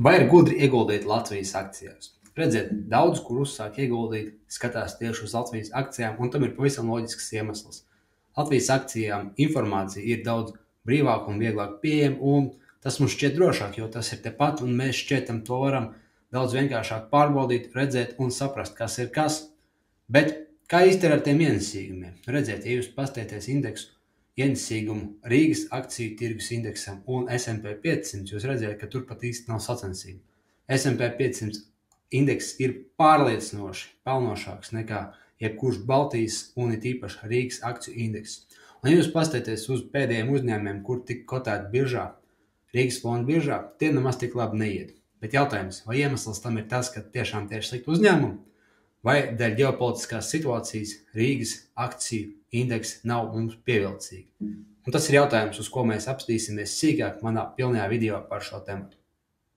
Vai ir gudri ieguldīt Latvijas akcijās? Redziet, daudz, kur uzsāk ieguldīt, skatās tieši uz Latvijas akcijām, un tam ir pavisam loģisks iemesls. Latvijas akcijām informācija ir daudz brīvāk un vieglāk pieejama, un tas mums šķiet drošāk, jo tas ir tepat, un mēs šķietam to varam daudz vienkāršāk pārbaudīt, redzēt un saprast, kas ir kas. Bet kā īsti ir ar tiem ienesīgumiem? Redziet, ja jūs paskatieties indeksu ienesīgumu Rīgas akciju tirgus indeksam un S&P 500, jūs redzējat, ka tur pat īsti nav sacensība. S&P 500 indeks ir pārliecinoši pelnošāks nekā jebkurš Baltijas un it īpaši Rīgas akciju indeks. Un ja jūs paskatieties uz pēdējiem uzņēmumiem, kur tika kotēti biržā, Rīgas fonda biržā, tie nemaz tik labi neiet. Bet jautājums, vai iemesls tam ir tas, ka tiešām tie ir slikti uzņēmumi? Vai dēļ ģeopolitiskās situācijas Rīgas akciju indeks nav mums pievilcīgi? Un tas ir jautājums, uz ko mēs apstīsimies sīkāk manā pilnajā video par šo tematu.